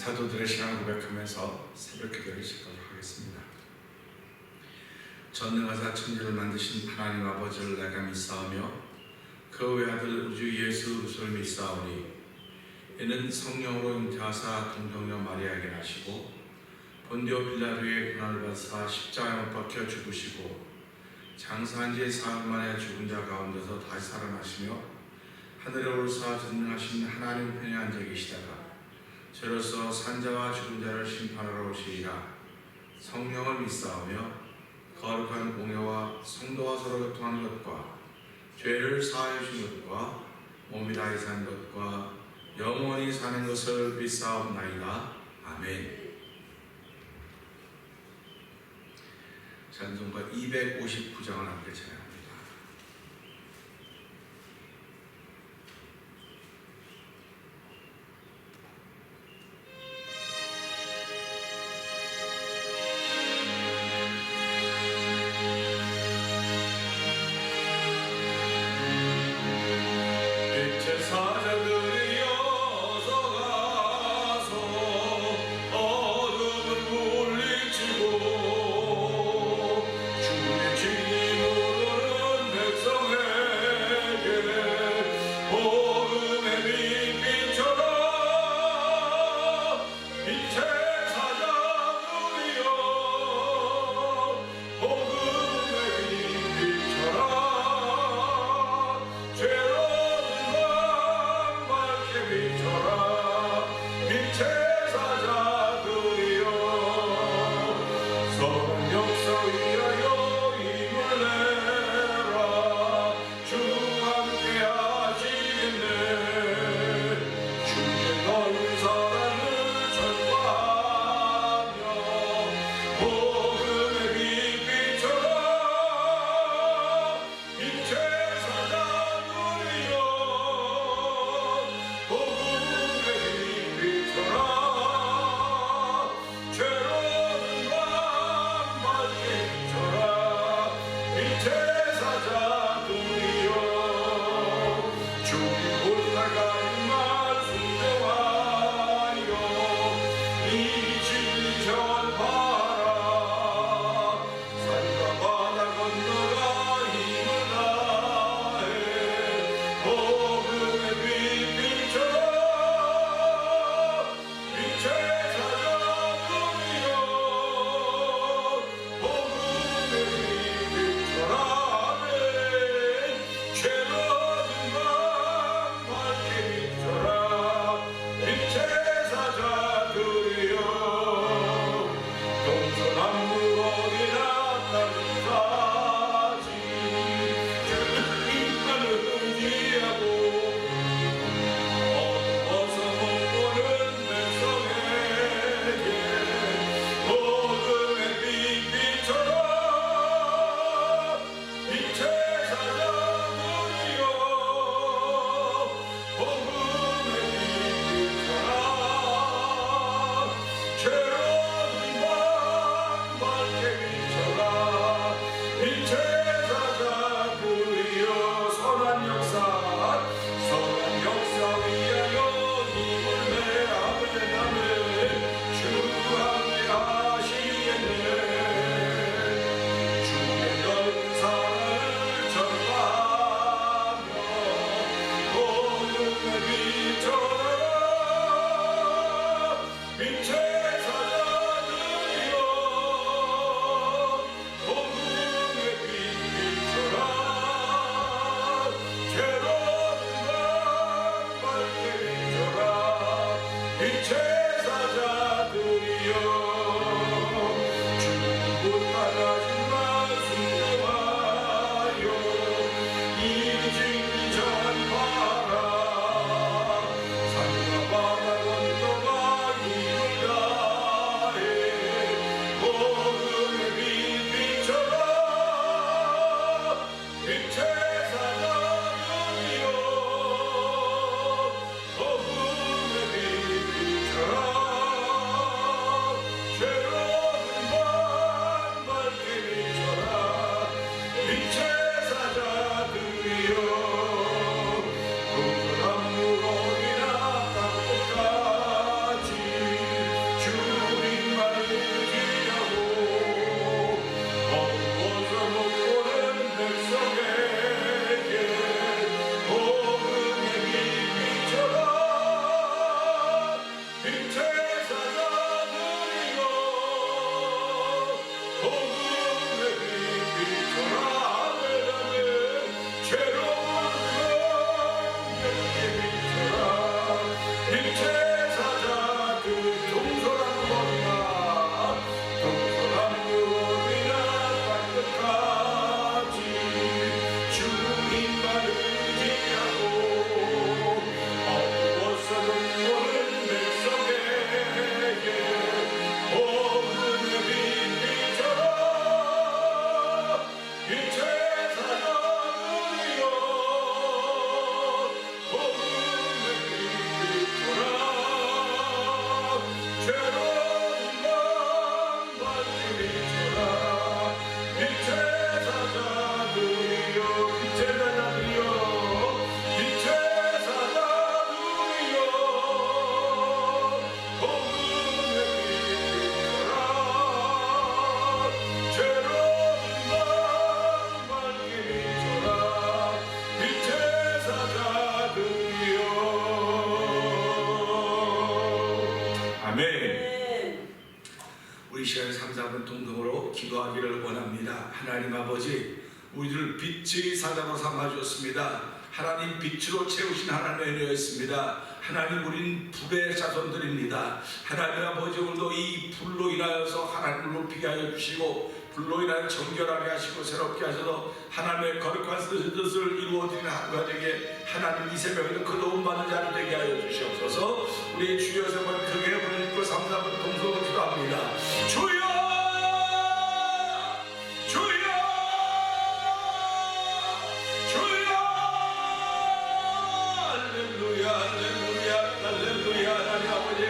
사도들의 신앙을 고백하면서 새벽 기도를 시작하도록 하겠습니다. 전능하사 천지를 만드신 하나님 아버지를 내가 믿사오며 그 외아들 우주 예수 그리스도를 믿사오니 이는 성령으로 잉태하사 동정녀 마리아에게 나시고 본디오 빌라도의 고난을 받사 십자가에 못 박혀 죽으시고 장사한 지 사흘 만에 죽은 자 가운데서 다시 살아나시며 하늘에 오르사 전능하신 하나님 편에 앉아 계시다가 저로서 산자와 죽은 자를 심판하러 오시리라. 성령을 믿사오며 거룩한 공예와 성도와 서로 교통하는 것과 죄를 사하여 주신 것과 몸이 다히 산 것과 영원히 사는 것을 믿사옵나이다. 아멘. 찬송가 259장을 함께 찬양합니다. 기도하기를 원합니다. 하나님 아버지, 우리를 빛의 사자로 삼아주었습니다. 하나님 빛으로 채우신 하나님의 은혜였습니다. 하나님, 우린 불의 자손들입니다. 하나님 아버지, 오늘도 이 불로 인하여서 하나님을 높이게 하여 주시고, 불로 인하여 정결하게 하시고 새롭게 하셔서 하나님의 거룩한 뜻을 이루어드리는 하루가 되게 하나님 이 새벽에도 그 도움받는 자를 되게 하여 주시옵소서. 우리 주여 세번 크게 부르짖고 삼삼을 동서로 기도합니다. 주여!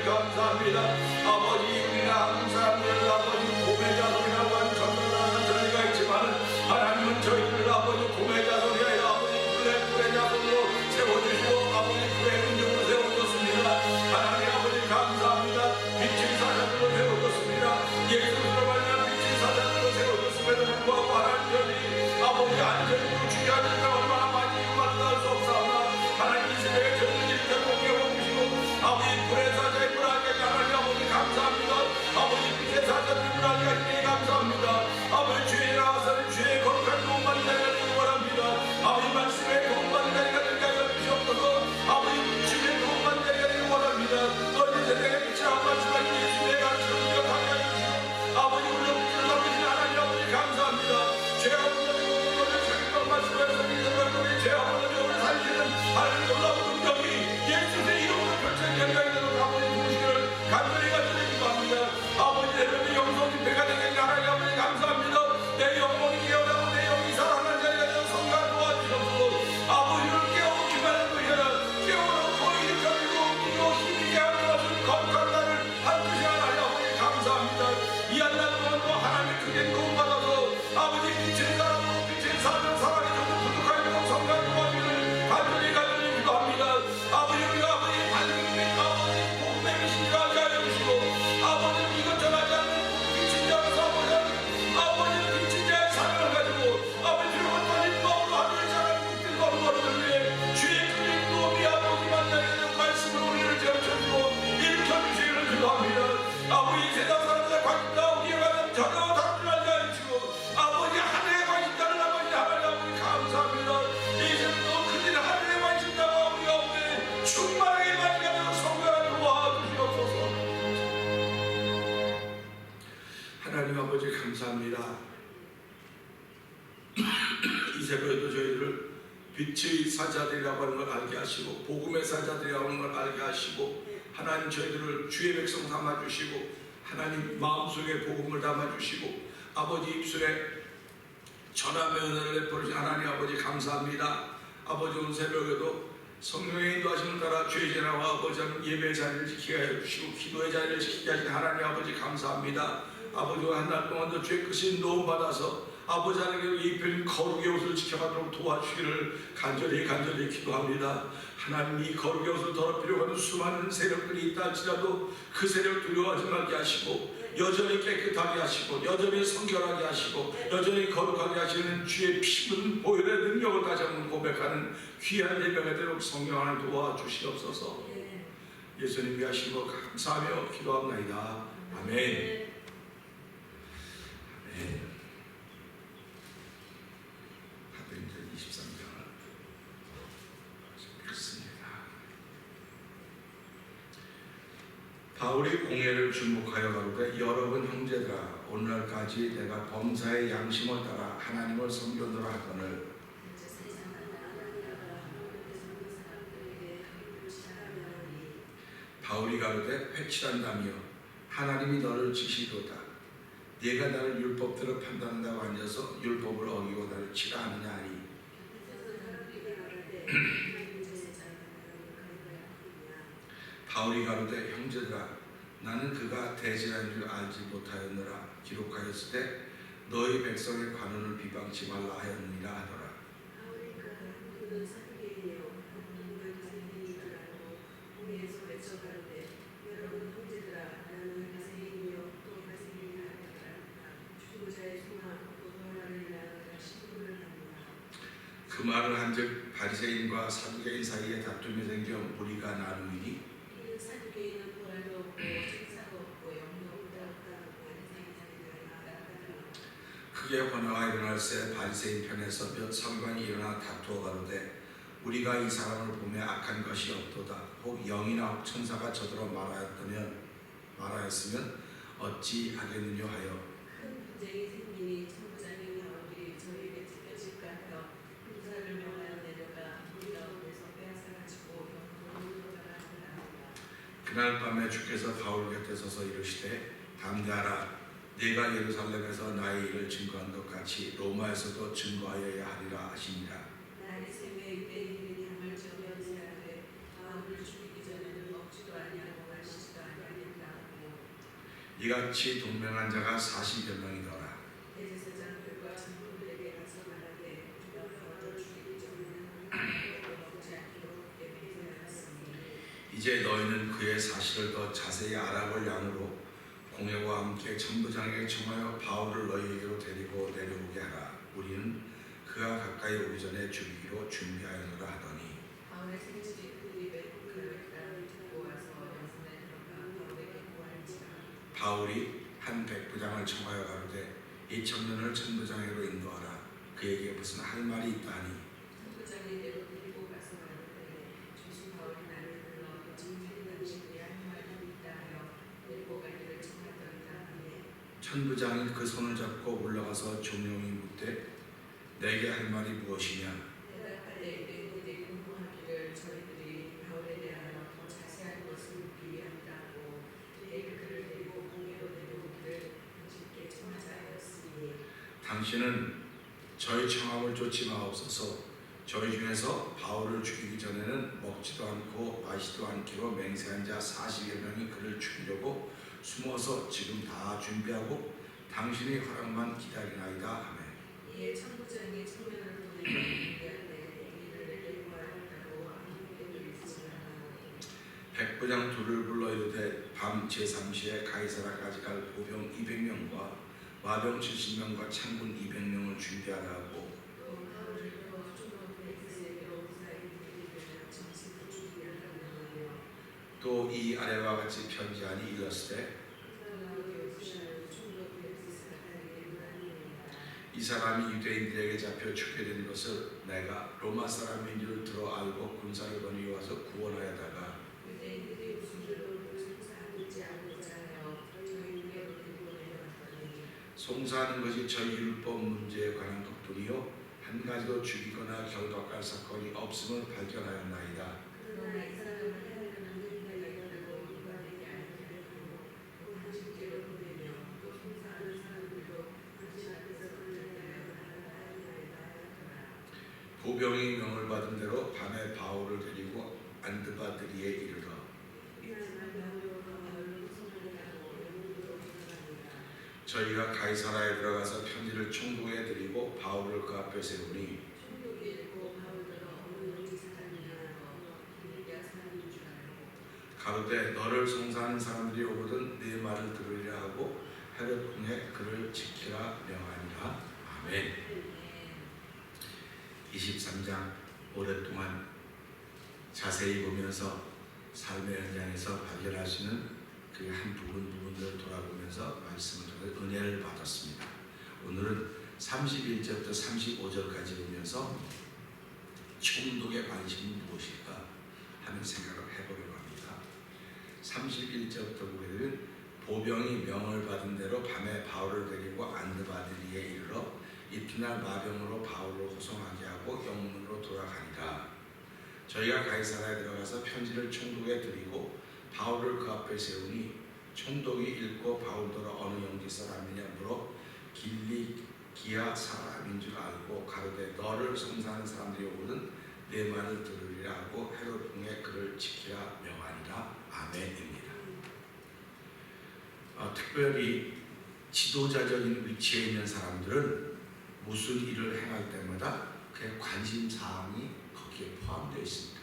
감사합니다. 아버지, 우리는 한국 사람들은 아버지 고매자손이라고 하는 전도라는 전리가 있지만 하나님은 저희들을 아버지 고매자손이 아니라 아버지 불의 자손으로 세워주시고 아버지 불의 능력으로 세워줬습니다. 하나님 아버지 감사합니다. 빛의 사자들로 세워줬습니다. 예수로 말미암아 빛의 사자들로 세워줬음에도 불구하고 하나님이 아버지 안전으로 주의하는 자 얼마나 많이 이유만을 나올 수 없사오나 하나님 이 새벽에 저희를 일으켜 공격하고 주시고 아버지 불의 사자의 불하게 하나님 아버지 감사합니다. 아버지 빛의 사자들의 불하게 하시니 감사합니다. 아버지 주의 나와서는 주의 거룩한 도움받는 자리가 되기 원합니다. 아버지 말씀에 도움받는 자리가 되게 하여 주시옵소서. 아버지 주의 도움받는 자리가 되기 원합니다. 너희 세상에 빛이라고 말씀하신 예수의 가르침을 기억하게 하여 주시고 아버지 우리의 빛을 남기신 하나님 아버지 감사합니다. 죄와 문제되고 우리를 살리던 말씀에서 우리 죄와 문제되고 우리를 살리시는 하나님 놀라운 능력이 예수의 이름으로 펼쳐진 결과가 되도록 아버지 도우시기를 간절히 기도합니다. 아버지 내 몸이 영성 집회가 되겠니 하나님 아버지 감사합니다. 내 영혼이 깨어나고 내 영이 살아나는 자리가 되어 성가 도와주셔서 아버지를 깨워놓기만 하는 것이 아니라 깨워놓고 일으켜주고 웃기고 힘있게 하는 것을 거룩한 나를 반드시 하나님 아버지 감사합니다. 이 한 달 동안도 하나님의 크게 도움받아서 아버지 빛의 사람으로 빛의 삶을 살아가기 전에 부족하고 성가 도와주기를 간절히 기도합니다. 아버지 우리가 아버지 밝은 빛 아버지 복음의 빛이라 하여 주시고 아버지 이것 전하지 않는 빛인 자로서 아버지 빛인 자의 삶을 가지고 아버지 들어온 떨린 마음으로 하늘을 향하는 빛을 걸음걸음을 위해 주의 크신 도움이 아버지 만나는 말씀으로 우리를 제어쳐주고 일으켜주시기를 기도합니다. 아버지 세상 사람들의 관심과 우리의 관심 전혀 다르지 않게 해주시고 아버지 하늘의 관심자는 아버지 하나님 아버지 감사합니다. 이 세상도 크신 하늘의 관심자가 우리 가운데 충만하게 맞게 하여 성령을 도와주시옵소서. 하나님 아버지 감사합니다. 이 새벽에도 저희를 빛의 사자들이라고 하는 걸 알게 하시고 복음의 사자들이라고 하는 걸 알게 하시고 하나님 저희들을 주의 백성 삼아주시고 하나님 마음속에 복음을 담아주시고 아버지 입술에 전함의 은혜를 베푸신 하나님 아버지 감사합니다. 아버지 오늘 새벽에도 성령의 인도하심을 따라 주의 제나와 아버지 예배의 자리를 지키게 하여 주시고 기도의 자리를 지키게 하신 하나님 아버지 감사합니다. 아버지와 한 달 동안도 주의 크신 도움 받아서 아버지 하나님께서 입힌 거룩의 옷을 지켜가도록 도와주시기를 간절히 기도합니다. 하나님 이 거룩의 옷을 더럽히려고 하는 수많은 세력들이 있다 할지라도 그 세력 두려워하지 말게 하시고 여전히 깨끗하게 하시고 여전히 성결하게 하시고 여전히 거룩하게 하시는 주의 피는 보혈의 능력을 다시 한번 고백하는 귀한 예배가 되도록 성령 하나님 도와주시옵소서. 예수님 위하시고 감사하며 기도합나이다. 아멘. 아멘. 사도행전 23장을 읽습니다. 바울이 공회를 주목하여 가로되 여러분 형제들아 오늘날까지 내가 범사의 양심을 따라 하나님을 섬기노라 하거늘 바울이 가로되 회칠한다며 하나님이 너를 지시도다 네가 나를 율법대로 판단한다고 앉아서 율법을 어기고 나를 치라 하느냐 하니 바울이 가로되 형제들아 나는 그가 대제라는 줄 알지 못하였느라 기록하였을 때 너희 백성의 관원을 비방치 말라 하였느니라 하더라. 그 말을 한즉 바리새인과 사두개인 사이에 다툼이 생겨 무리가 나누이니 크게 번화가 일어날새 바리새인 편에서 몇 서기관이 일어나 다투어 가로되 우리가 이 사람을 보며 악한 것이 없도다. 혹 영이나 혹 천사가 저더러 말하였으면 어찌 하겠느냐 하여 큰 분쟁이 생기니 천부장이 바울이 저희에게 찢겨질까 하여 군사를 명하여 내려가 우리 가운데서 빼앗아 가지고 영도로 들어가라 하니라. 그날 밤에 주께서 바울 곁에 서서 이르시되 담대하라. 네가 예루살렘에서 나의 일을 증거한 것 같이 로마에서도 증거하여야 하리라 하시니라. 바리새인의 유대인들이 담을 지어 변제하되 바울을 죽이기 전에는 먹지도 아니하고 마시지도 아니하겠다 하고 이같이 동명한 자가 40여 명이더라. 대제사장들과 장로들에게 가서 말하되 우리가 바울을 죽이기 전에는 먹지 않기로 변제하였으니 이제 너희는 그의 사실을 더 자세히 알아볼 양으로 공회와 함께 천부장에게 청하여 바울을 너희에게로 데리고 내려오게 하라. 우리는 그가 가까이 오기 전에 죽이기로 준비하였노라 하더니 바울의 생질이 그 입에 그를 듣고 와서 영문에 들어가 바울에게 고할지라. 바울이 한 백부장을 청하여 가로되 이 청년을 천부장에게로 인도하라. 그에게 무슨 할 말이 있다니. 천부장이 내로 데리고 가서 말하되 주신 바울이 나를 불러 정찰이 당신이 할 말이 있다 하여 데리고 가기를 청하더이다 하매 천부장이 그 손을 잡고 올라가서 종용이 묻되 내게 할 말이 무엇이냐. 대답하되 유대인들이 궁금하기를 저희들이 바울에 대하여 더 자세한 것을 묻기 위함이라 하고 내일 그를 데리고 공회로 내려오기를 당신께 청하자 하였으니 당신은 저희 청함을 쫓지 마옵소서. 저희 중에서 바울을 죽이기 전에는 먹지도 않고 마시지도 않기로 맹세한 자 40여 명이 그를 죽이려고 숨어서 지금 다 준비하고 당신의 허락만 기다리나이다 하며 이에 천부장이 청년을 보내고 얘기하되 우리를 데리고 하였다고 아무에게도 이르지 말라. 백부장 둘을 불러 이르되 밤 제3시에 가이사라까지 갈 보병 200명과 마병 70명과 창군 200명을 준비하라 하고 또 바울을 펴 총독 벨리스에게로 사이인들을 정식으로 준비하라고 하며 또 이 아래와 같이 편지하니 일렀으되 총독 벨리스가 다르게 문하니이다. 이 사람이 유대인들에게 잡혀 죽게 된 것을 내가 로마 사람인 줄 들어 알고 군사를 거느리 와서 구원하여다가 유대인들이 무슨 일로 송사하는지 알고자 하여 저희에게로 데리고 내려왔더니 송사하는 것이 저희 율법 문제에 관한 것뿐이요 한 가지도 죽이거나 결박할 사건이 없음을 발견하였나이다. 그러나 이 사람을 해하려는 행위가 있다고 누가 내게 알게 하고 또 당신께로 보내며 또 송사하는 사람들도 당신 앞에서 끌려내려 하나이다 하였더라. 보병이 명을 받은 대로 밤에 바울을 데리고 안드바드리에 이르러 저희가 가이사라에 들어가서 편지를 총독에 드리고 바울을 그 앞에 세우니 총독이 읽고 바울더러 어느 영지 사람이냐 하여 빌리기아 사람인 줄 알고 가로되 너를 송사하는 사람들이 오거든 네 말을 들으리라 하고 헤롯 궁에 그를 지키라 명하니라. 아멘. 23장 오랫동안 자세히 보면서 삶의 현장에서 발견할 수 있는 그 한 부분들을 돌아보면서 말씀을 통해 은혜를 받았습니다. 오늘은 31절부터 35절까지 보면서 총독의 관심은 무엇일까 하는 생각을 해보려고 합니다. 31절부터 보게 되면 보병이 명을 받은 대로 밤에 바울을 데리고 안드바드리에 이르러 이튿날 마병으로 바울을 호송하게 하고 영문으로 돌아가니라. 저희가 가이사라에 들어가서 편지를 총독에 드리고 바울을 그 앞에 세우니 총독이 읽고 바울더러 어느 영지 사람이냐 물어 길리기아 사람인 줄 알고 가로되 너를 송사하는 사람들이 오거든 내 말을 들으리라 하고 헤롯 궁에 그를 지키라 명하니라. 아멘입니다. 특별히 지도자적인 위치에 있는 사람들은 무슨 일을 행할 때마다 그의 관심사항이 거기에 포함되어 있습니다.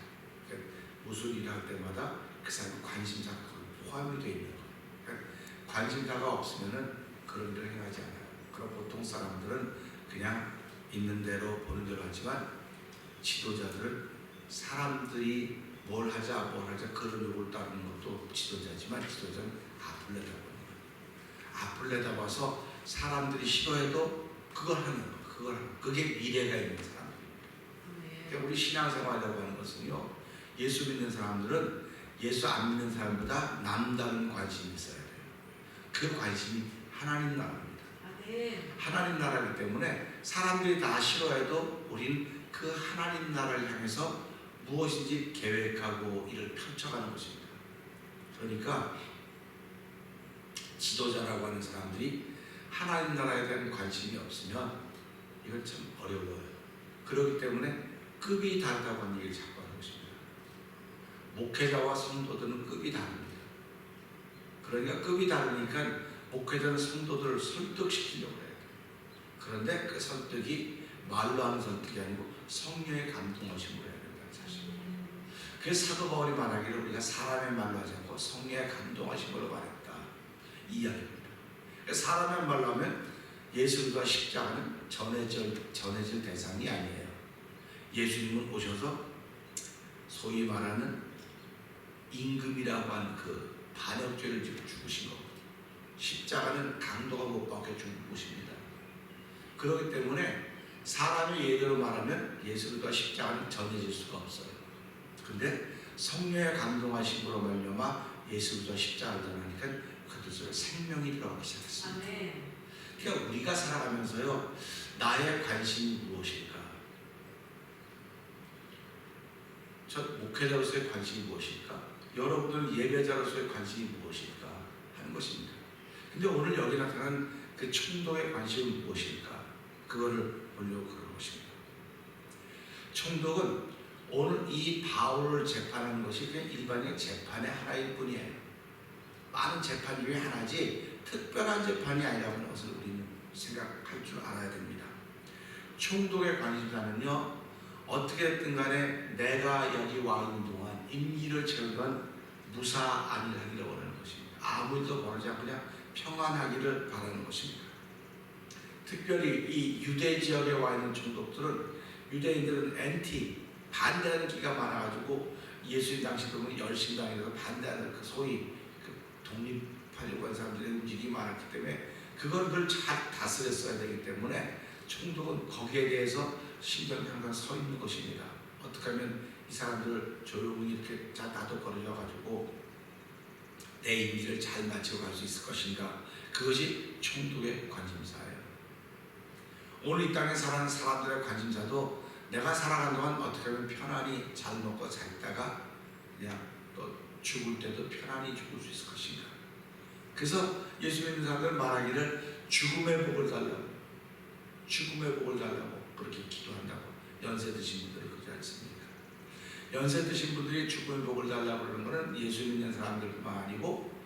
무슨 일을 할 때마다 그 사람의 관심사가 포함이 되어 있는 거예요. 그러니까 관심사가 없으면 그런 일을 행하지 않아요. 그럼 보통 사람들은 그냥 있는 대로 보는 대로 하지만 지도자들은 사람들이 뭘 하자 그런 요구를 따르는 것도 지도자지만 지도자는 앞을 내다봅니다. 앞을 내다봐서 사람들이 싫어해도 그 그걸 하는 거, 그걸 하는 거. 그게 미래가 있는 사람들. 그러니까 우리 신앙생활이라고 하는 것은요, 예수 믿는 사람들은 예수 안 믿는 사람보다 남다른 관심이 있어야 돼요. 그 관심이 하나님 나라입니다. 하나님 나라이기 때문에 사람들이 다 싫어해도 우린 그 하나님 나라를 향해서 무엇인지 계획하고 이를 펼쳐가는 것입니다. 그러니까 지도자라고 하는 사람들이 하나님 나라에 대한 관심이 없으면 이건 참 어려워요. 그렇기 때문에 급이 다르다고 하는 얘기를 자꾸 하는 것입니다. 목회자와 성도들은 급이 다릅니다. 그러니까 급이 다르니까 목회자는 성도들을 설득시키려고 해요. 그런데 그 설득이 말로 하는 설득이 아니고 성령의 감동하심으로 해야 된다는 사실입니다. 그래서 사도 바울이 말하기를 우리가 사람의 말로 하지 않고 성령의 감동하심으로 말했다, 이 이야기입니다. 사람의 말로 하면 예수님과 십자가는 전해질 대상이 아니에요. 예수님은 오셔서 소위 말하는 임금이라고 하는 그 반역죄를 지고 죽으신 거고, 십자가는 강도가 못 박혀 죽은 곳입니다. 그렇기 때문에 사람의 예대로 말하면 예수님과 십자가는 전해질 수가 없어요. 근데 성령의 감동하심으로 말미암아 예수님과 십자가를 전하니까 그들 속에 생명이 들어가기 시작했습니다. 그러니까 우리가 살아가면서요, 나의 관심이 무엇일까? 저 목회자로서의 관심이 무엇일까? 여러분들 예배자로서의 관심이 무엇일까? 하는 것입니다. 근데 오늘 여기 나타난 그 총독의 관심은 무엇일까? 그거를 보려고 그러는 것입니다. 총독은 오늘 이 바울을 재판하는 것이 그냥 일반적인 재판의 하나일 뿐이에요. 많은 재판 중에 하나지 특별한 재판이 아니라는 것을 우리는 생각할 줄 알아야 됩니다. 총독의 관심사는요, 어떻게든 간에 내가 여기 와 있는 동안 임기를 채우던 무사 안일하기를 원하는 것입니다. 아무 일도 벌어지지 않고 그냥 평안하기를 바라는 것입니다. 특별히 이 유대 지역에 와 있는 총독들은, 유대인들은 반대하는 기가 많아가지고 예수님 당시 보면 열심당해서 반대하는 그 소위 그 독립하려고 하는 사람들의 움직임이 많았기 때문에 그걸 늘 잘 다스렸어야 되기 때문에 총독은 거기에 대해서 신경이 항상 서 있는 것입니다. 어떻게 하면 이 사람들을 조용히 이렇게 나도 버려가지고 내 임기를 잘 마치고 갈 수 있을 것인가? 그것이 총독의 관심사예요. 오늘 이 땅에 살아가는 사람들의 관심사도 내가 살아가는 동안 어떻게 하면 편안히 잘 먹고 잘 있다가 그냥 또 죽을 때도 편안히 죽을 수 있을 것인가? 그래서 예수 믿는 사람들은 말하기를 죽음의 복을 달라고, 죽음의 복을 달라고 그렇게 기도한다고. 연세 드신 분들이 그러지 않습니까? 연세 드신 분들이 죽음의 복을 달라고 그러는 것은 예수 믿는 사람들뿐만 아니고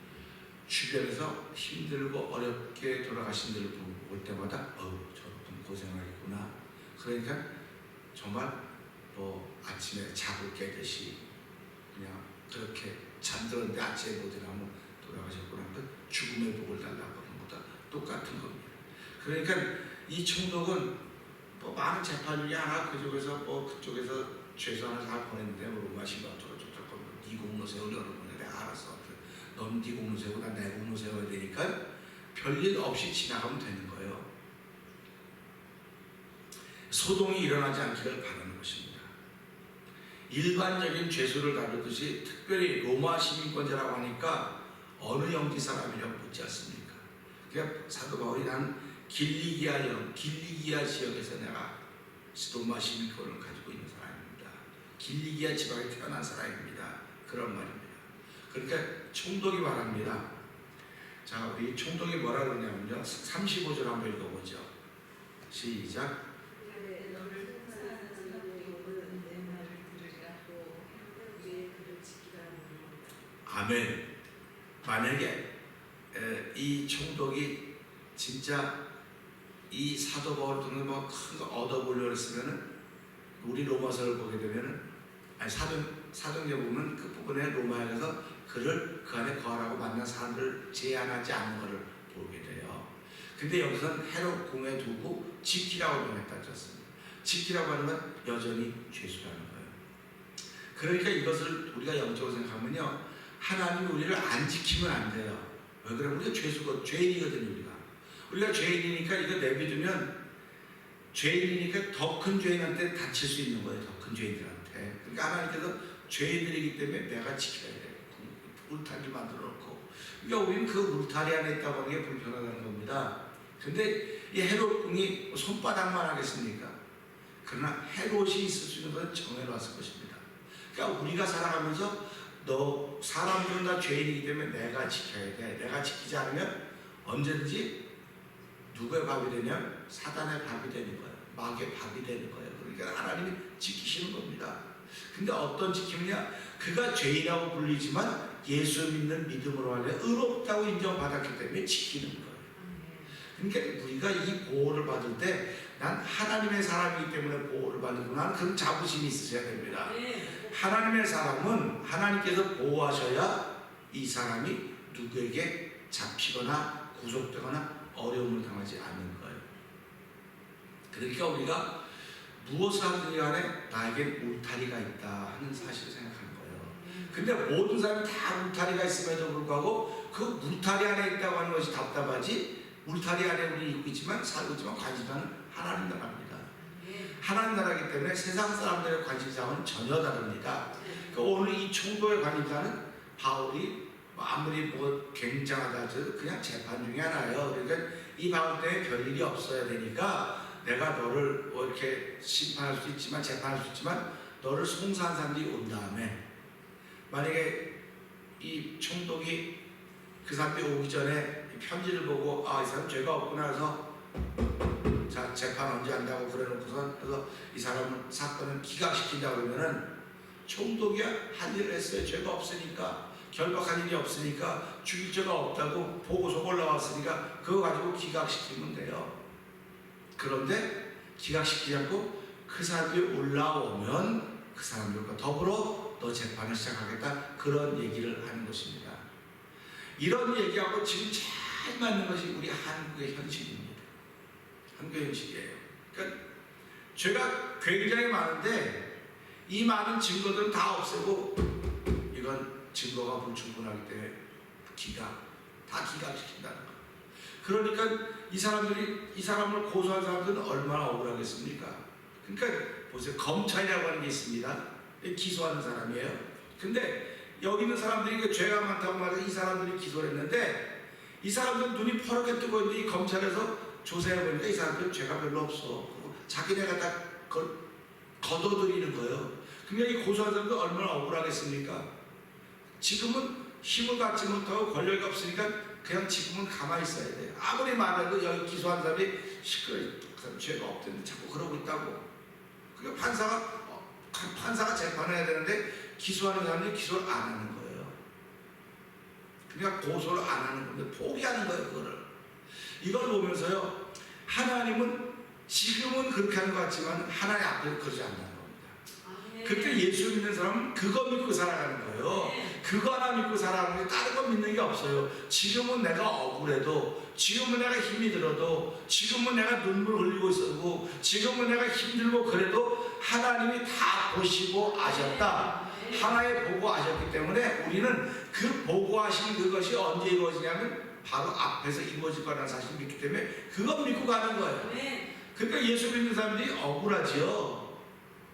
주변에서 힘들고 어렵게 돌아가신 분들을 볼 때마다 저분 고생하겠구나. 그러니까 정말 뭐 아침에 자고 깨듯이 그냥 그렇게 잠들었는데 아침에 못 일어나면 돌아가셨구나. 그 죽음의 복을 달라고 하는 것보다 똑같은 겁니다. 그러니까 이 총독은 뭐 많은 재판 중에 하나 그쪽에서 그쪽에서 죄수 하나 잘 보냈는데 로마시가 어쩌고 네 공로 세우려고 그러는데 내가 알았어. 넌 네 공로 세우고 난 내 공로 세워야 되니까 별일 없이 지나가면 되는 거예요. 소동이 일어나지 않기를 바라는 것입니다. 일반적인 죄수를 다루듯이 특별히 로마 시민권자라고 하니까 어느 영지 사람이냐고 묻지 않습니까? 그러니까 사도 바울이 난 길리기아 지역에서 내가 로마 시민권을 가지고 있는 사람입니다. 길리기아 지방에 태어난 사람입니다. 그런 말입니다. 그러니까 총독이 말합니다. 자, 우리 총독이 뭐라 그러냐면요, 35절 한번 읽어보죠. 시작. 아멘. 만약에 이 총독이 진짜 이 사도 바울을 통해 큰 거 얻어보려고 했으면은, 우리 로마서를 보게 되면은, 사도행전 보면 그 부분에 로마에 가서 그를 그 안에 거하라고 만난 사람들을 제한하지 않는 것을 보게 돼요. 근데 여기서는 헤롯 궁에 두고 지키라고 명했다고 했습니다. 지키라고 하는 건 여전히 죄수라는 거예요. 그러니까 이것을 우리가 영적으로 생각하면요, 하나님이 우리를 안 지키면 안 돼요. 왜 그러면 우리가 죄인이거든요. 우리가 죄인이니까 이거 내비두면 죄인이니까 더 큰 죄인한테 다칠 수 있는 거예요. 더 큰 죄인들한테. 그러니까 하나님께서 죄인들이기 때문에 내가 지켜야 돼요. 울타리 만들어 놓고. 그러니까 우리는 그 울타리 안에 있다고 하는 게 불편하다는 겁니다. 근데 이 헤롯 궁이 손바닥만 하겠습니까? 그러나 헤롯이 있을 수 있는 것은 정해놨을 것입니다. 그러니까 우리가 살아가면서 너 사람들은 다 죄인이기 때문에 내가 지켜야 돼. 내가 지키지 않으면 언제든지 누구의 밥이 되냐면 사단의 밥이 되는 거예요. 마귀의 밥이 되는 거예요. 그러니까 하나님이 지키시는 겁니다. 근데 어떤 지킴이냐? 그가 죄인이라고 불리지만 예수 믿는 믿음으로 하여 의롭다고 인정받았기 때문에 지키는 거예요. 그러니까 우리가 이 보호를 받을 때 난 하나님의 사람이기 때문에 보호를 받는구나 하는 그런 자부심이 있으셔야 됩니다. 하나님의 사람은 하나님께서 보호하셔야 이 사람이 누구에게 잡히거나 구속되거나 어려움을 당하지 않는 거예요. 그러니까 우리가 무엇을 하든지 간에 나에게 울타리가 있다 하는 사실을 생각하는 거예요. 근데 모든 사람이 다 울타리가 있음에도 불구하고 그 울타리 안에 있다고 하는 것이 답답하지, 울타리 안에 우리 있고 있지만 살고 있지만 관심사는 하나님 나라입니다. 하나님 나라이기 때문에 세상 사람들의 관심사는 전혀 다릅니다. 그러니까 오늘 이 총독의 관심사는 바울이 아무리 뭐 굉장하다 해도 그냥 재판 중에 하나예요. 그러니까 이 바울 때문에 별일이 없어야 되니까 내가 너를 뭐 이렇게 심판할 수 있지만 재판할 수 있지만 너를 송사한 사람들이 온 다음에 만약에 이 총독이 그 사람들이 오기 전에 편지를 보고 아, 이 사람 죄가 없구나 해서 자 재판 언제 한다고 그래놓고서 그래서 이 사람은 사건을 기각시킨다 그러면은 총독이야 할 일을 했어요. 죄가 없으니까 결박한 일이 없으니까 죽일 죄가 없다고 보고서가 올라왔으니까 그거 가지고 기각시키면 돼요. 그런데 기각시키지 않고 그 사람들이 올라오면 그 사람들과 더불어 너 재판을 시작하겠다 그런 얘기를 하는 것입니다. 이런 얘기하고 지금 잘 맞는 것이 우리 한국의 현실입니다. 한국의 현실이에요. 그러니까 죄가 굉장히 많은데 이 많은 증거들은 다 없애고 이건 증거가 불충분하기 때문에 다 기각시킨다는 거예요. 그러니까 이 사람을 고소한 사람들은 얼마나 억울하겠습니까? 그러니까 보세요. 검찰이라고 하는 게 있습니다. 기소하는 사람이에요. 근데 여기 있는 사람들이 죄가 많다고 말해서 이 사람들이 기소를 했는데 이 사람들은 눈이 퍼렇게 뜨고 있는데 이 검찰에서 조사해보니까 이 사람들은 죄가 별로 없어. 자기네가 다 그걸 걷어들이는 거예요. 그러니까 이 고소한 사람들 얼마나 억울하겠습니까? 지금은 힘을 갖지 못하고 권력이 없으니까 그냥 지금은 가만히 있어야 돼요. 아무리 말해도 여기 기소한 사람이 시끄러워. 그 사람 죄가 없던데 자꾸 그러고 있다고. 그러니까 판사가 재판해야 되는데 기소하는 사람이 기소를 안 하는 거예요. 그러니까 고소를 안 하는 건데 포기하는 거예요. 그거를. 이걸 보면서요. 하나님은 지금은 그렇게 하는 것 같지만 하나님 앞에서 그러지 않는다는 겁니다. 그때 예수 믿는 사람은 그거 믿고 살아가는 거예요. 그거 하나 믿고 살아가는 게 다른 거 믿는 게 없어요. 지금은 내가 억울해도, 지금은 내가 힘이 들어도, 지금은 내가 눈물 흘리고 있어도, 지금은 내가 힘들고 그래도 하나님이 다 보시고 아셨다. 하나의 보고하셨기 때문에 우리는 그 보고하신 그것이 언제 이루어지냐면 바로 앞에서 이루어질 거라는 사실을 믿기 때문에 그것 믿고 가는 거예요. 그러니까 예수 믿는 사람들이 억울하지요.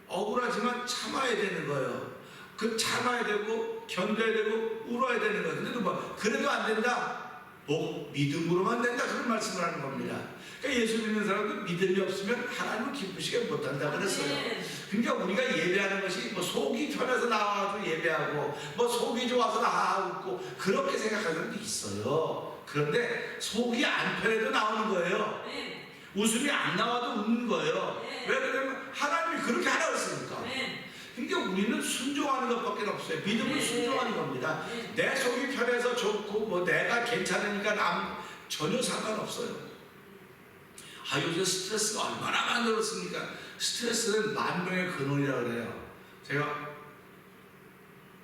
억울하지만 참아야 되는 거예요. 그 참아야 되고 견뎌야 되고 울어야 되는 거예요. 근데 뭐 그래도 안 된다. 뭐 믿음으로만 된다. 그런 말씀을 하는 겁니다. 그러니까 예수 믿는 사람도 믿음이 없으면 하나님을 기쁘시게 못한다 그랬어요. 그러니까 우리가 예배하는 것이 뭐 속이 편해서 나와서 예배하고 뭐 속이 좋아서 웃고 그렇게 생각하는 사람도 있어요. 그런데 속이 안 편해도 나오는 거예요. 웃음이 안 나와도 웃는 거예요. 왜 그러냐면 하나님이 그렇게 하라고 했으니까. 그러니까 우리는 순종하는 것밖에 없어요. 믿음은 순종하는 겁니다. 내 속이 편해서 좋고 뭐 내가 괜찮으니까 전혀 상관없어요. 요즘 스트레스가 얼마나 많아졌습니까? 스트레스는 만병의 근원이라고 그래요. 제가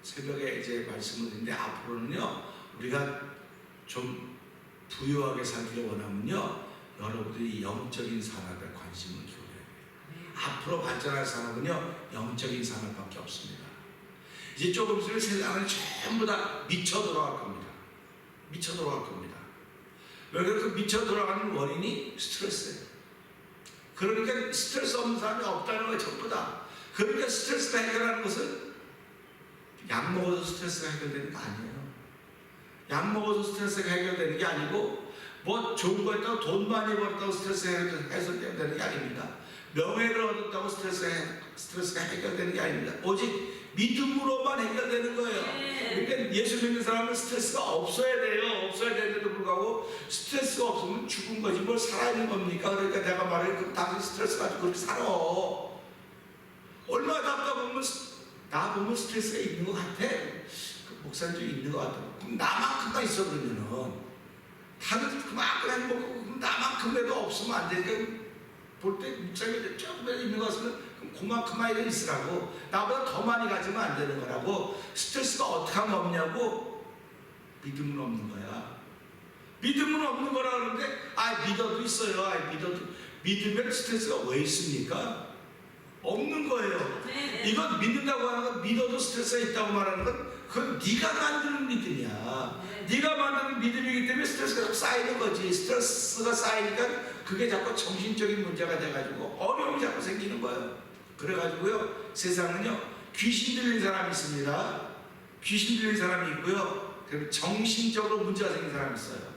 새벽에 이제 말씀을 드리는데 앞으로는요 우리가 좀 부유하게 살기를 원하면요 여러분들이 영적인 산업에 관심을 기울여야 돼요. 앞으로 발전할 산업은요 영적인 산업밖에 없습니다. 이제 조금 있으면 세상은 전부 다 미쳐 돌아갈 겁니다. 미쳐 돌아갈 겁니다. 왜 그렇게 미쳐 돌아가는 원인이 스트레스예요. 그러니까 스트레스 없는 사람이 없다는 거예요. 전부 다. 그러니까 스트레스가 해결하는 것은 약 먹어서 스트레스가 해결되는 거 아니에요. 약 먹어서 스트레스가 해결되는 게 아니고 뭐 좋은 거 했다고 돈 많이 벌었다고 스트레스가 해결되는 게 아닙니다. 명예를 얻었다고 스트레스가 해결되는 게 아닙니다. 오직 믿음으로만 해결되는 거예요. 그러니까 예수 믿는 사람은 스트레스가 없어야 돼요. 없어야 되는데도 불구하고 스트레스가 없으면 죽은 거지 뭘 살아있는 겁니까? 그러니까 내가 말해 그 당신 스트레스 가지고 그렇게 살아. 얼마나 답답하면 나 보면 스트레스가 있는 것 같아. 그 목사님도 있는 것 같아. 그럼 나만큼만 있어 그러면은 다른 그만큼 행복하고 그럼 나만큼이라도 없으면 안 되니까 볼 때 목사님이 조금이라도 있는 것 같으면 그럼 그만큼만 있으라고. 나보다 더 많이 가지면 안 되는 거라고. 스트레스가 어떻게 하면 없냐고. 믿음은 없는 거야. 믿음은 없는 거라 그러는데 믿어도 있어요. 믿으면 스트레스가 왜 있습니까? 없는 거예요. 이건 믿는다고 하는 건 믿어도 스트레스가 있다고 말하는 건 그건 네가 만드는 믿음이야. 네가 만드는 믿음이기 때문에 스트레스가 쌓이는 거지. 스트레스가 쌓이니까 그게 자꾸 정신적인 문제가 돼가지고 어려움이 자꾸 생기는 거예요. 그래가지고요 세상은요 귀신 들린 사람이 있습니다. 귀신 들린 사람이 있고요. 그리고 정신적으로 문제가 생긴 사람이 있어요.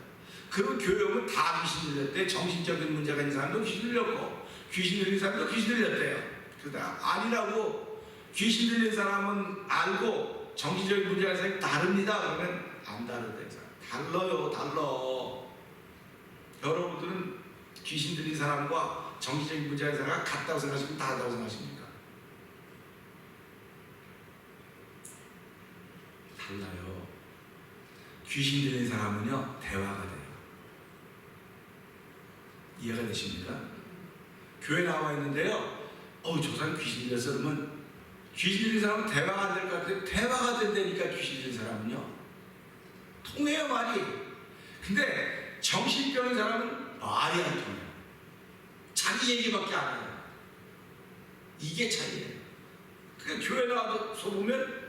그리고 교회 오면 다 귀신 들렸대. 정신적인 문제가 있는 사람도 귀신 들렸고 귀신 들린 사람도 귀신 들렸대요. 그러다 아니라고. 귀신 들린 사람은 알고 정신적인 문제가 있는 사람이 다릅니다. 그러면 안 다르대. 달라요. 달라. 여러분들은 귀신 들린 사람과 정신적인 문제가 있는 사람과 같다고 생각하십니까? 다르다고 생각하십니까? 달라요. 귀신 들린 사람은요 대화가 돼요. 이해가 되십니까? 교회 나와 있는데요 저 사람 귀신 들려서 그러면 귀신 들린 사람은 대화가 안 될 것 같아요. 대화가 된다니까. 귀신 들린 사람은요 통해요 말이. 근데 정신병인 사람은 말이 안 통해요. 자기 얘기밖에 안 해요. 이게 차이예요. 그러니까 교회 나와서 보면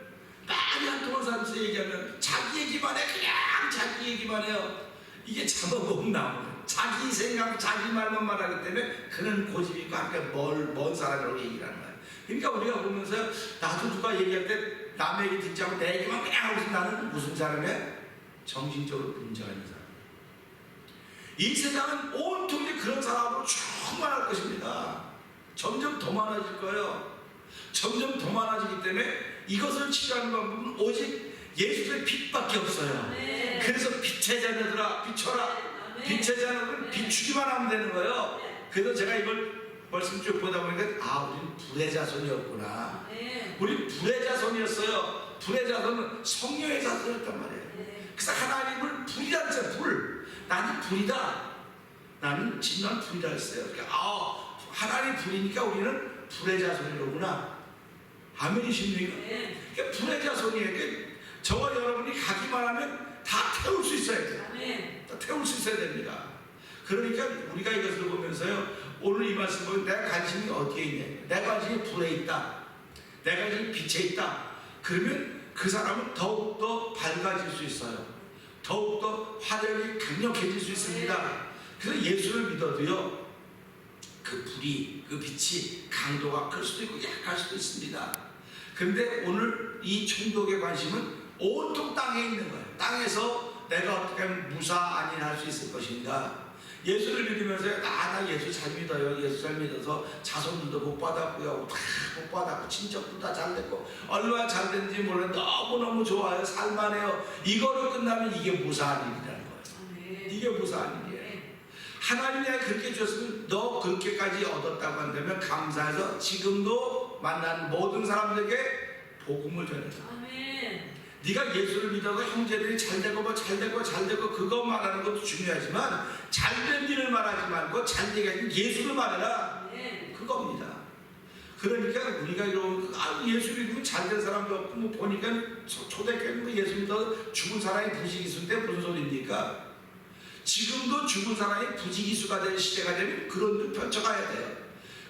말이 안 통하는 사람에서 얘기하면 자기 얘기만 해. 그냥 자기 얘기만 해요. 이게 잡아먹은 나무. 자기 생각, 자기 말만 말하기 때문에 그는 고집이 있고 함께 먼 사람이라고 얘기를 하는 거예요. 그러니까 우리가 보면서 나도 누가 얘기할 때 남의 얘기 듣지 않고 내 얘기만 그냥 하고 있으면 나는 무슨 사람이야? 정신적으로 문제가 있는 사람. 이 세상은 온통이 그런 사람으로 충만할 것입니다. 점점 더 많아질 거예요. 점점 더 많아지기 때문에 이것을 치료하는 방법은 오직 예수의 빛밖에 없어요. 그래서 빛의 자녀들아 비춰라. 빛의 자녀들은 비추기만 하면 되는 거예요. 그래서 제가 이걸 말씀 쭉 보다 보니까 우리는 불의 자손이었구나. 우리 불의 자손이었어요. 불의 자손은 성령의 자손이었단 말이에요. 그래서 하나님을 불이라 했어요. 불. 나는 불이다. 나는 진난 불이다 했어요. 그러니까 하나님 불이니까 우리는 불의 자손이로구나. 아멘이십니까? 그러니까 불의 자손이에요. 그러니까 저와 여러분이 가기만 하면 다 태울 수 있어야 돼요. 다 태울 수 있어야 됩니다. 그러니까 우리가 이것을 보면서요 오늘 이 말씀 보면 내가 관심이 어디에 있냐. 내 관심이 불에 있다. 내 관심이 빛에 있다. 그러면 그 사람은 더욱더 밝아질 수 있어요. 더욱더 화력이 강력해질 수 있습니다. 그래서 예수를 믿어도요 그 불이, 그 빛이 강도가 클 수도 있고 약할 수도 있습니다. 그런데 오늘 이 총독의 관심은 온통 땅에 있는 거예요. 땅에서 내가 어떻게 하면 무사 안인할 수 있을 것인가. 예수를 믿으면서 나 예수 잘 믿어요. 예수 잘 믿어서 자손들도 못 받았고요. 다 못 받았고 친척도 다 잘 됐고 얼마나 잘 됐는지 몰랐는데 너무너무 좋아요. 살만해요. 이거로 끝나면 이게 무사한 일이라는 거예요. 이게 무사한 일이에요. 하나님이 그렇게 주셨으면 너 그렇게까지 얻었다고 한다면 감사해서 지금도 만난 모든 사람들에게 복음을 전해줘. 네가 예수를 믿어서 형제들이 잘되고 잘되고 그거 말하는 것도 중요하지만 잘된 일을 말하지 말고 잘되게 하는 예수를 말해라. 그겁니다. 그러니까 우리가 이런 예수 믿으면 잘된 사람도 없고 뭐 보니까 초대교회 예수 믿어서 죽은 사람이 부지기수인데 무슨 소리입니까? 지금도 죽은 사람이 부지기수가 되는 시대가 되면 그런 데 펼쳐가야 돼요.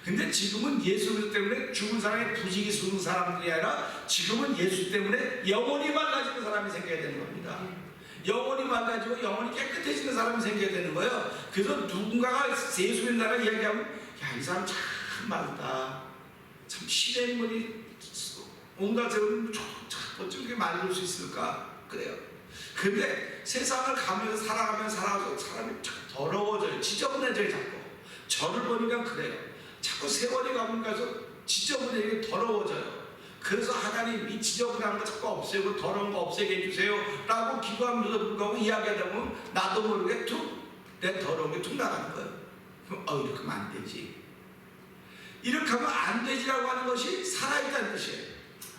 근데 지금은 예수 때문에 죽은 사람이 부지기수는 사람들이 아니라 지금은 예수 때문에 영원히 맑아지는 사람이 생겨야 되는 겁니다. 영원히 맑아지고 영원히 깨끗해지는 사람이 생겨야 되는 거예요. 그래서 누군가가 예수 믿는다고 이야기하면 야, 이 사람 참 많다. 참 실행문이 온갖 세월은 어쩜 이렇게 많이 수 있을까? 그래요. 근데 세상을 가면서 살아가서 사람이 자꾸 더러워져요. 지저분해져요. 자꾸 저를 보니까 그래요. 자꾸 세월이 가면 가서 지저분해지고 더러워져요. 그래서 하나님 이 지저분한 거 자꾸 없애고 더러운 거 없애게 해주세요 라고 기도하면서 불구하고 이야기하다 보면 나도 모르게 내 더러운 게 툭 나가는 거예요. 그럼 이렇게 하면 안 되지. 이렇게 하면 안 되지라고 하는 것이 살아있다는 뜻이에요.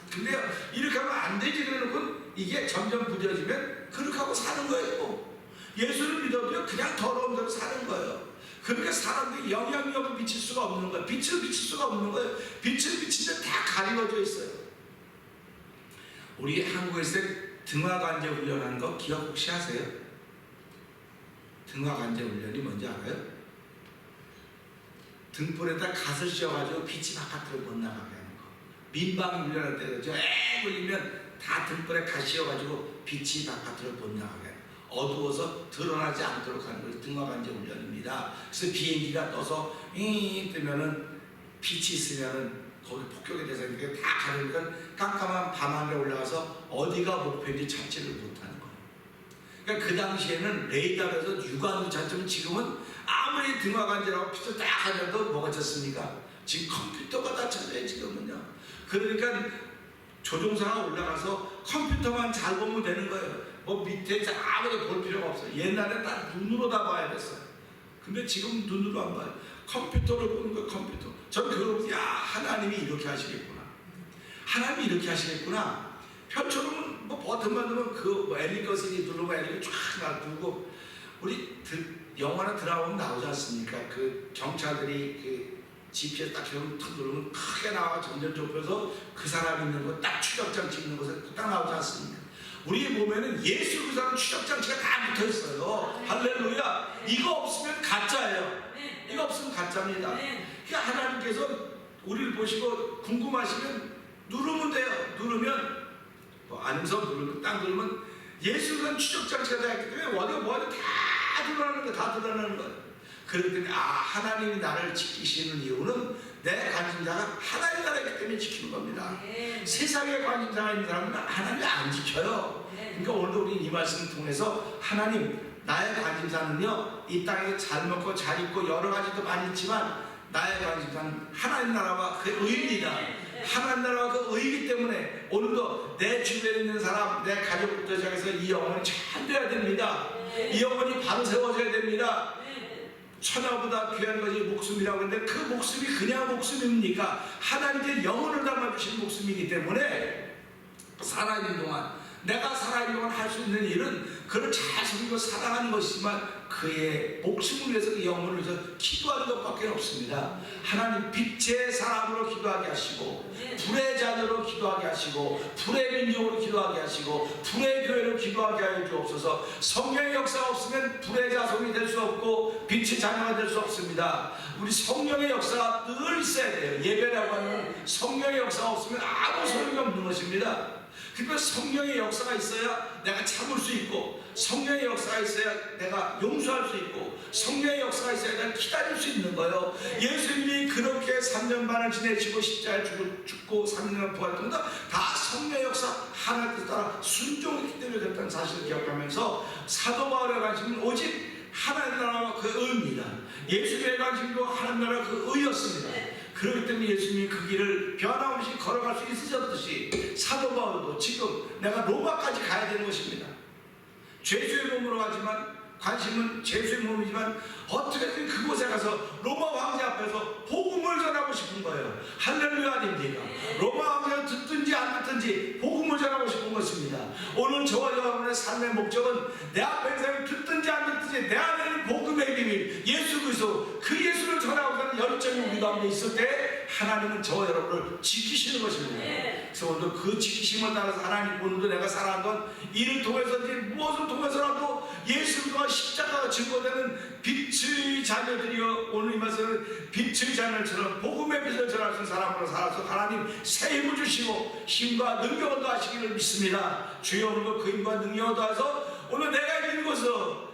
근데요, 이렇게 하면 안 되지 그러는 이게 점점 부져지면 그렇게 하고 사는 거예요. 예수를 믿어도요, 그냥 더러운 대로 사는 거예요. 그러니까 사람들이 영향력을 미칠 수가 없는 거예요. 빛을 비칠 수가 없는 거예요. 빛을 비치면 다 가리워져 있어요. 우리 한국에서 등화관제 훈련하는 거 기억 혹시 하세요? 등화관제 훈련이 뭔지 알아요? 등불에다 갓을 씌워가지고 빛이 바깥으로 못 나가게 하는 거. 민방 훈련할 때 그러죠. 걸리면 다 등불에 갓 씌워가지고 빛이 바깥으로 못 나가게 해요. 어두워서 드러나지 않도록 하는 것이 등화관제 훈련입니다. 그래서 비행기가 떠서 뜨면은 빛이 있으면은 거기 폭격의 대상이니까 다 가리니까 깜깜한 밤하늘에 올라가서 어디가 목표인지 찾지를 못하는 거예요. 그러니까 그 당시에는 레이더에서 육안으로 찾으면 지금은 아무리 등화관제라고 빛을 딱 하려도 뭐가 찾습니까? 지금 컴퓨터가 다 찾아요 지금은요. 그러니까 조종사가 올라가서 컴퓨터만 잘 보면 되는 거예요. 뭐 밑에 아무도 볼 필요가 없어요. 옛날에 다 눈으로 다 봐야 됐어요. 근데 지금 눈으로 안 봐요. 컴퓨터로 보는 거예요. 컴퓨터. 저는 그걸 보면서 하나님이 이렇게 하시겠구나. 하나님이 이렇게 하시겠구나. 편처럼 뭐 버튼만 누르면 그 엘리 거슬이 누르고 엘리가 쫙 놔두고 우리 영화나 드라마 보면 나오지 않습니까? 그 경찰들이 그 GPS 딱 탁 누르면 크게 나와 점점 좁혀서 그 사람 있는 거 딱 추적장치 있는 곳에 딱 나오지 않습니까? 우리 몸에는 예수 그 사람 추적장치가 다 붙어 있어요. 할렐루야. 이거 없으면 가짜예요. 이거 없으면 가짜입니다. 그러니까 하나님께서 우리를 보시고 궁금하시면 누르면 돼요. 누르면 안성 누르면 딱 누르면 예수 그 사람 추적장치가 다 있기 때문에 어디가 뭐하든 다 드러나는 거예요. 다 드러나는 거예요. 그랬더니 하나님이 나를 지키시는 이유는 내 관심사가 하나님 나라이기 때문에 지키는 겁니다. 세상에 관심사가 있는 사람은 하나님이 안 지켜요. 그러니까 오늘도 우리 이 말씀을 통해서 하나님 나의 관심사는요 이 땅에서 잘 먹고 잘 입고 여러 가지도 많이 있지만 나의 관심사는 하나님 나라와 그 의입니다. 하나님 나라와 그 의이기 때문에 오늘도 내 주변에 있는 사람 내 가족부터 시작해서 이 영혼이 잘 돼야 됩니다. 이 영혼이 바로 세워져야 됩니다. 천하보다 귀한 것이 목숨이라고 하는데 그 목숨이 그냥 목숨입니까? 하나님께 영혼을 담아주신 목숨이기 때문에 살아있는 동안 내가 살아있는 동안 할 수 있는 일은 그를 잘 섬기고 사랑하는 것이지만 그의 목숨을 위해서 그 영혼을 위해서 기도하는 것밖에 없습니다. 하나님 빛의 사람으로 기도하게 하시고 불의 자녀로 기도하게 하시고 불의 민족으로 기도하게 하시고 불의 교회로 기도하게 하여 주옵소서. 성령의 역사가 없으면 불의 자손이 될 수 없고 빛의 자녀가 될 수 없습니다. 우리 성령의 역사가 늘 있어야 돼요. 예배라고 하는 성령의 역사가 없으면 아무 소용이 없는 것입니다. 그러니까 성령의 역사가 있어야 내가 참을 수 있고 성령의 역사가 있어야 내가 용서할 수 있고 성령의 역사가 있어야 내가 기다릴 수 있는 거예요. 예수님이 그렇게 3년 반을 지내시고 십자가에 죽고 3년 부활했습니다. 다 성령의 역사 하나님께 따라 순종했기 때문에 그랬다는 사실을 기억하면서 사도 바울의 관심은 오직 하나님 나라와 그 의입니다. 예수님의 관심도 하나님 나라와 그 의였습니다. 그렇기 때문에 예수님이 그 길을 변함없이 걸어갈 수 있으셨듯이 사도 바울도 지금 내가 로마까지 가야 되는 것입니다. 죄수의 몸으로 가지만 관심은 죄수의 몸이지만 어떻게든 그곳에 가서 로마 황제 앞에서 복음을 전하고 싶은 거예요. 할렐루야 아닙니까? 로마 황제가 듣든지 안 듣든지 복음을 전하고 싶은 것입니다. 오늘 저와 여러분의 삶의 목적은 내 앞에 사람이 듣든지 안 듣든지 내 안에는 복음의 비밀 예수 그리스도 그 예수를 전하고 가는 열정이 우리 가운데 있을 때 하나님은 저와 여러분을 지키시는 것입니다. 그래서 오늘도 그 지키심을 따라서 하나님 오늘도 내가 살아간 건 이를 통해서든지 무엇을 통해서라도 예수 그리스도가 십자가가 증거되는 빛의 자녀들이여 오늘 이 말씀은 빛의 자녀처럼 복음의 빛을 전할 수 있는 사람으로 살아서 하나님 새 힘을 주시고 힘과 능력을 더하시기를 믿습니다. 주여 오늘도 그 힘과 능력을 더해서 오늘 내가 있는 곳에서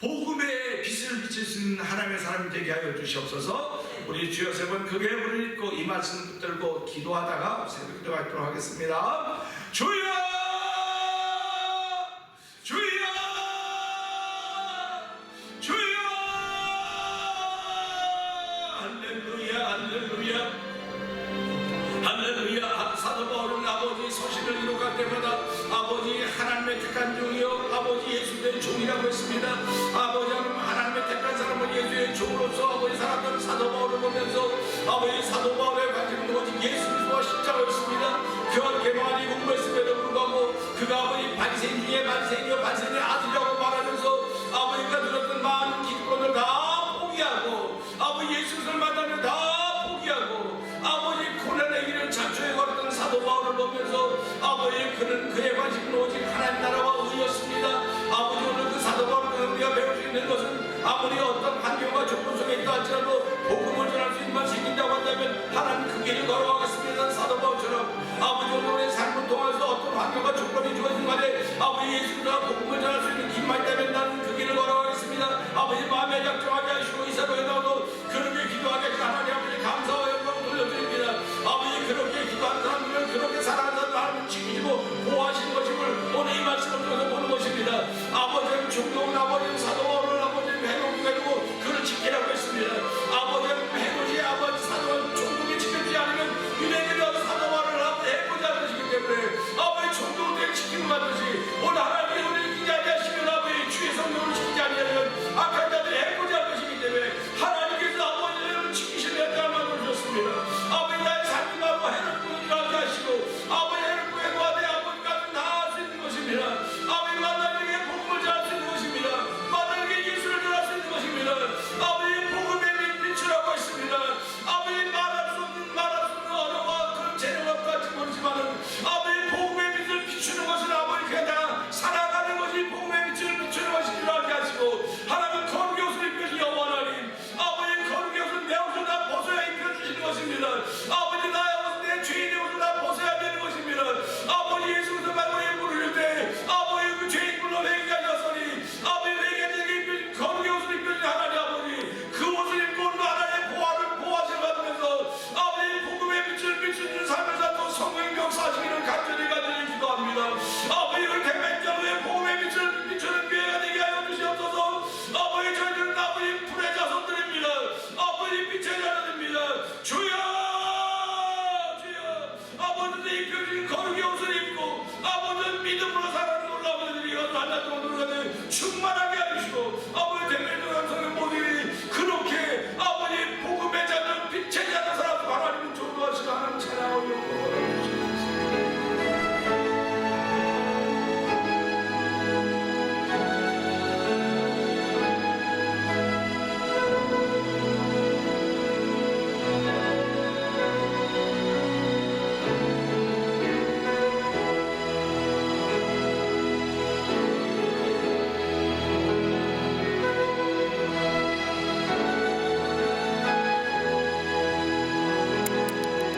복음의 빛을 비칠 수 있는 하나님의 사람이 되게 하여 주시옵소서. 우리 주여 세 번 크게 부르고 이 말씀 붙들고 기도하다가 새벽 기도 하도록 하겠습니다. 주여 주여 주여 할렐루야 할렐루야 할렐루야. 사도 바울은 아버지 소식을 이룩할 때마다 아버지 하나님의 택한 종이요 아버지 예수의 종이라고 했습니다. 아버지 하나님의 택한 사람은 예수의 종으로서 아버지 살았던 사도 바울